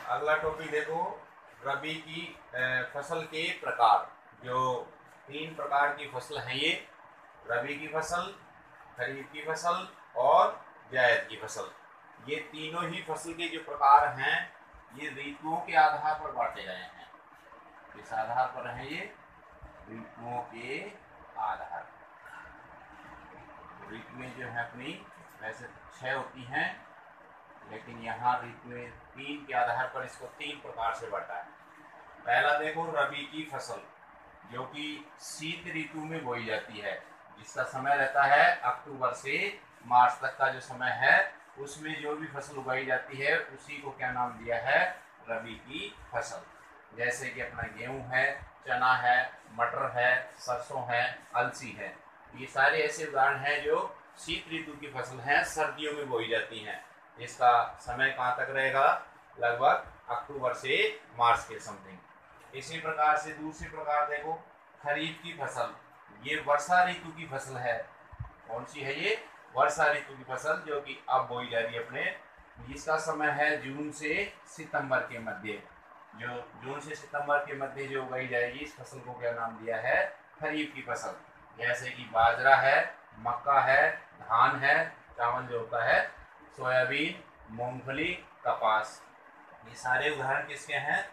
अगला टॉपिक देखो, रबी की फसल के प्रकार। जो 3 प्रकार की फसल हैं ये, रबी की फसल, खरीफ की फसल और जायद की फसल। ये तीनों ही फसल के जो प्रकार हैं ये ऋतुओं के आधार पर बांटे गए हैं। किस आधार पर है ये? ऋतुओं के आधार पर। ऋतुएं जो है अपनी वैसे 6 होती हैं, लेकिन यहाँ ऋतुएं 3 के आधार पर इसको 3 प्रकार से बांटा है। पहला देखो, रबी की फसल, जो कि शीत ऋतु में बोई जाती है, जिसका समय रहता है अक्टूबर से मार्च तक का जो समय है, उसमें जो भी फसल उगाई जाती है उसी को क्या नाम दिया है? रबी की फसल। जैसे कि अपना गेहूं है, चना है, मटर है, सरसों है, अलसी है। ये सारे ऐसे उदाहरण हैं जो शीत ऋतु की फसल हैं, सर्दियों में बोई जाती हैं। इसका समय कहाँ तक रहेगा? लगभग अक्टूबर से मार्च के समथिंग। इसी प्रकार से दूसरी प्रकार देखो, खरीफ की फसल। ये वर्षा ऋतु की फसल है। कौन सी है ये? वर्षा ऋतु की फसल, जो कि अब बोई जा रही है अपने। इसका समय है जून से सितंबर के मध्य। जो जून से सितंबर के मध्य जो उगाई जाएगी, इस फसल को क्या नाम दिया है? खरीफ की फसल। जैसे कि बाजरा है, मक्का है, धान है, चावल जो होता है, सोयाबीन, मूंगफली, कपास। ये सारे उदाहरण किसके हैं?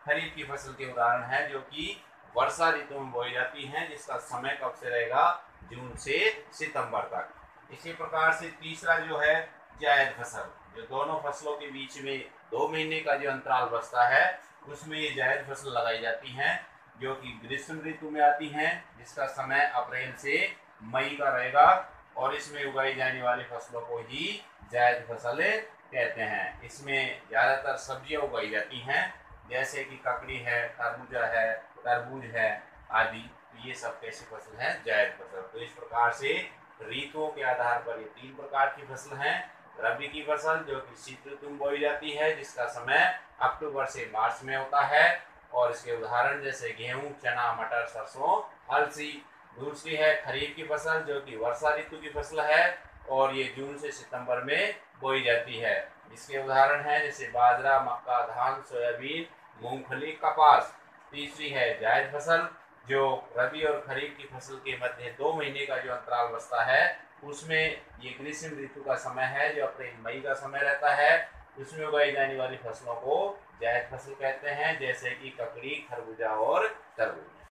खरीफ की फसल के उदाहरण हैं, जो कि वर्षा ऋतु में बोई जाती हैं, जिसका समय कब से रहेगा? जून से सितंबर तक। इसी प्रकार से तीसरा जो है जायद फसल, जो दोनों फसलों के बीच में 2 महीने का जो अंतराल बचता है, उसमें ये जायद फसल लगाई जाती हैं, जो कि ग्रीष्म ऋतु में आती हैं, जिसका समय अप्रैल से मई का रहेगा। और इसमें उगाई जाने वाली फसलों को ही जायद फसलें कहते हैं। इसमें ज़्यादातर सब्जियां उगाई जाती हैं, जैसे कि ककड़ी है, खरबूजा है, तरबूज है आदि। तो ये सब कैसी फसल है? जायद फसल। तो इस प्रकार से ऋतुओं के आधार पर ये 3 प्रकार की फसल हैं। रबी की फसल, जो कि शीत ऋतु में बोई जाती है, जिसका समय अक्टूबर से मार्च में होता है, और इसके उदाहरण जैसे गेहूं, चना, मटर, सरसों, अलसी। दूसरी है खरीफ की फसल, जो कि वर्षा ऋतु की फसल है, और ये जून से सितंबर में बोई जाती है। इसके उदाहरण हैं जैसे बाजरा, मक्का, धान, सोयाबीन, मूंगफली, कपास। तीसरी है जायद फसल, जो रबी और खरीफ की फसल के मध्य 2 महीने का जो अंतराल बचता है, उसमें ये ग्रीष्म ऋतु का समय है, जो अप्रैल मई का समय रहता है। उसमें उगाई जाने वाली फसलों को जायद फसल कहते हैं, जैसे कि ककड़ी, खरबूजा और तरबूज।